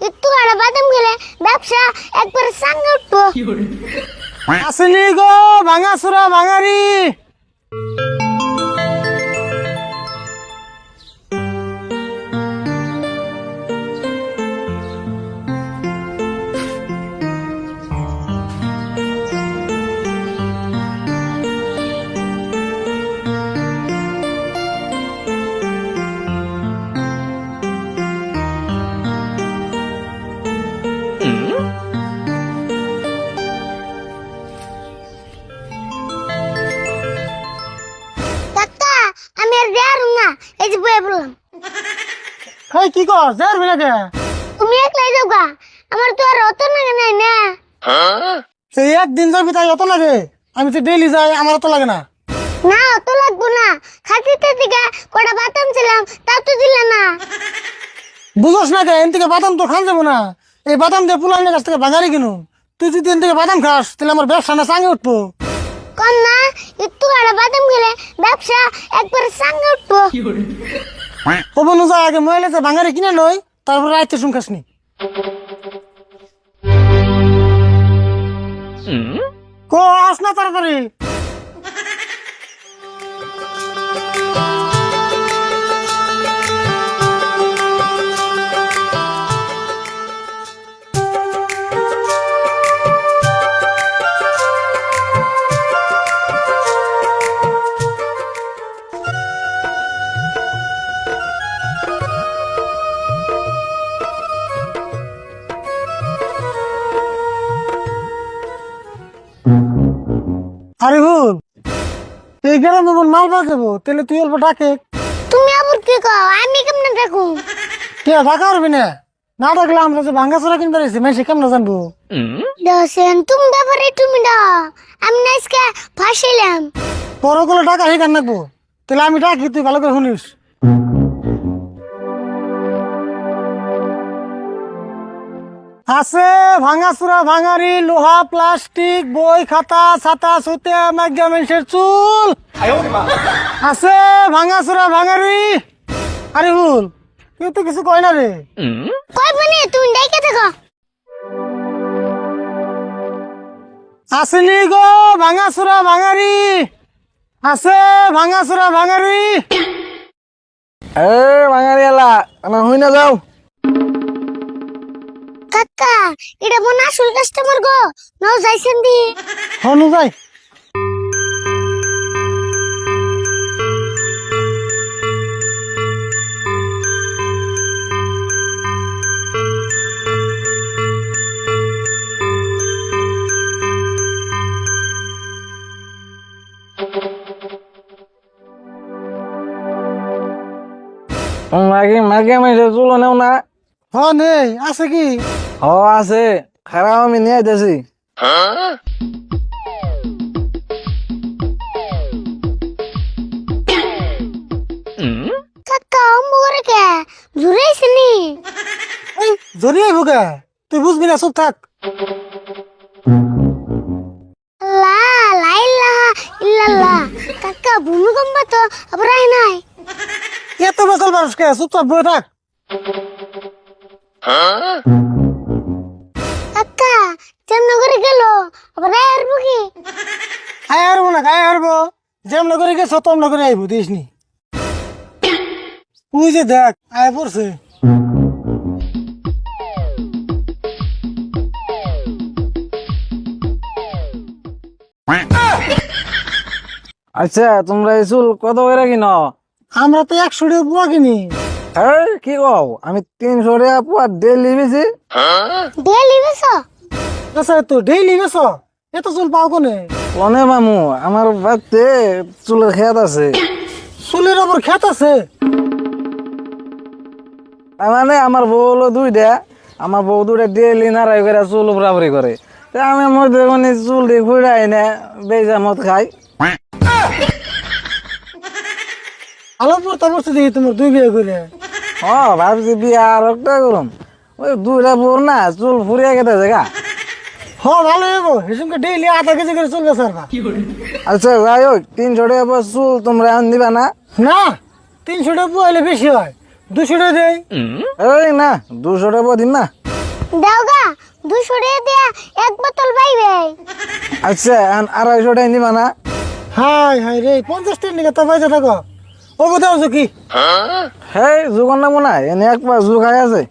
একটু আড়া বাদাম খেলে ব্যবসা একবার সাঙ্গে উঠবো। আসেনি গো ভাঙাচুরা ভাঙারি। কাকা আমি আর যার না, এই যে বয়ে বললাম। হেই কি কর যার বেলাকে তুমি একলাই যাও গা, আমার তো আর অত লাগে নাই না। সেই একদিন যাবি তাই অত লাগে, আমি তো ডেইলি যাই আমার অত লাগে না। না অত লাগবো না, খাতিতে দিকে কটা বাদাম ছিলাম তাও তো দিলে না। বুঝোস না কে এন থেকে বাদাম তো খান যাবো না, এই বাদাম দিয়ে পুলানের কাছ থেকে ভাঙারি কিনু। তুই যদি এন থেকে বাদাম খাস তাহলে আমার ব্যবসা না সাঙ্গে উঠবো। কম না, একটু আড়া বাদাম খেলে ব্যবসা একবার সাঙ্গে উঠবো। কবনু যা আগে মহিলা যে ভাঙারি কিনে নই, তারপর রাইতে শুন খাসনি। কো আস না তাড়াতাড়ি। আরে ভুল এই গ্রামে বোন মাল পাওয়া যাবো, তাহলে তুই অল্প ডাকে। তুমি আবার কি কও, আমি কেমনে দেখো? কে ডাকা পারবি না? না ডাকলে আমরা যে ভাঙ্গাচোরা কিনতে পারছি মেসে কেমন জানবো? দশেন তুমি ব্যাপারে তুমি দাও, আমি না আজকে ফাঁসিলাম। তোর ওগুলো ডাকা শিখান রাখবো, তাহলে আমি ডাকি তুই ভালো করে শুনিস। আছে ভাঙাচোরা ভাঙারি, লোহা প্লাস্টিক বই খাতা ছাতা সুতে মেঘের চুল আছে। ভাঙাচোরা ভাঙারি। আরে ভুল তুই তো কিছু কয় না রে। কই মানে তুমি ডাইকে দেখো। আসেনি গো ভাঙাচোরা ভাঙারি। আছে ভাঙাচোরা ভাঙারি। এ ভাঙারি এলা হই না যাও। কাকা এটা মনে আসল কাস্টমার গো, নাও যাইছেন দি। হনু যাই। মাগে মাগে মাইছে চুলো নেও না। হ নেই আছে কি? হ আছে, খারাপ আমি নিয়ে আইতেছি। কাকা অম্বরে কে জুড়াইছেনি? এই জড়িয়ে ভোগা তুই বুঝবি না, চুপ থাক। লা লা ইলাহা ইল্লাল্লাহ। কাকা ভূমিকম্প তো আবার আয় নাই। এত বেসাল মানুষ কে, চুপচাপ বয়ে থাক। কাকা যেমন করে গেল আবার আয় আসবো কি? আয় হারবো না, আয় হারবো। যেমন করে গেছ তমন করে আইবো, দিস নি। তুই যে দেখ আয় পড়ছে। আচ্ছা তোমরা এই চুল কত করে কিনো? আমরা তো 100 টাকা পুয়া কিনি। এই কি কও, আমি 300 টাকা পুয়া ডেলি বেশি। ডেলি বেসো? আচ্ছা তো ডেইলি বেছ, এত চুল পাও কোনে? কোনে মামু, আমার বাড়িতে চুলের খেত আছে। চুলের ওপর খেত আছে? তার মানে আমার বউ হলো 2টা, আমার বউ 2টা ডেলি নাড়াই করে চুল বরাবরি করে। তা আমি মধ্যে মানে চুল দিয়ে ঘুরাই না বেজা মত খাই। আলো পড়তে পড়তে দেখি তোমার 2 বিয়ে করে। ভাবছি বিয়া আর একটা করুম, ওই 2টা বোর না চুল ফুরিয়ে গেছে জায়গা। হ ভালো হইবো, হিসুমকে ডেইলি আধা কেজি করে চুল বেচার বা। আচ্ছা যাই হোক, 300 টাকা পর চুল তোমরা এখন দিবা না? না 300 টাকা পুয়া হইলে বেশি হয়, 200 টাকা দেই। এই না 200 টাকা দিন না। দেওগা 200 টাকা দিয়া এক বোতল পাইবে। আচ্ছা 250 টাকা নিবা না? হাই হাই রে 50 টাকা নিকে তো পয়সা থাকো ও কোথাও কি হেই জুগান না মনে হয় এনে এক পা জু খাই আছে।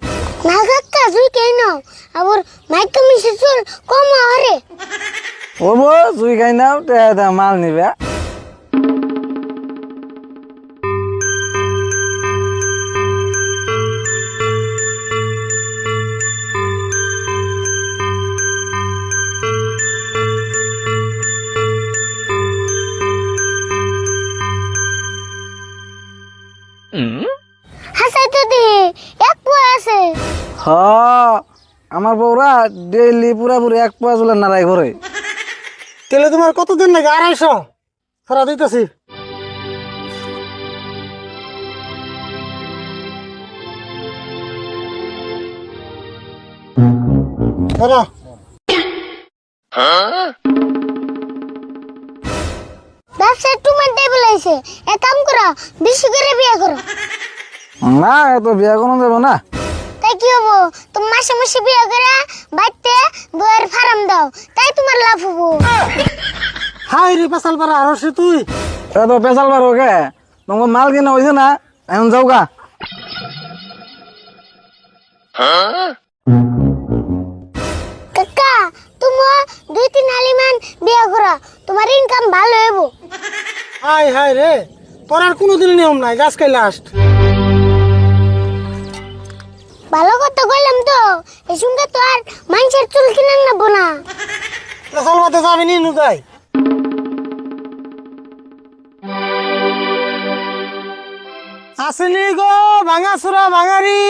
না কাকা জুই কেন আবার মাইকা মিশে চুল কম হরে। ও বো জুই খাই নাও তে মাল নিবে। হাসাই তো দি এক পোয়া আছে। হ আমার বউরা ডেইলি পুরাপুরি এক পা চুলের নাড়াই ঘরে। তাহলে তোমার কতদিন লাগে? 250 সারা দিতেছি। ধরো। ব্যবসায় টুমার টেবিল আইছে এক কাম করো বেশি করে বিয়ে করো। না এত বিয়া কোনো যাবো না। তাই কি হবো তুমি মাসে মাসে বিয়ে করে বাইতে বইয়ের ফার্ম দাও তাই তোমার লাভ হবো। হাই রে পেশাল পারা আর সে তুই এত পেশাল বার ওকে তোমার মাল কিনা হয়েছে না এখন যাও গা। কাকা তুমি 2-3 হালিমান বিয়ে করো তোমার ইনকাম ভালো হইব। হাই হাই রে তোর আর কোনোদিন নিয়ম নাই গাছ খাই লাস্ট। ভালো কথা কইলাম তো এই সঙ্গে তো আর মানুষের চুল কিনে নেবো না। পেশাল মাতে যাবি নি নুকাই আসেনি গো ভাঙাচুরা ভাঙারি।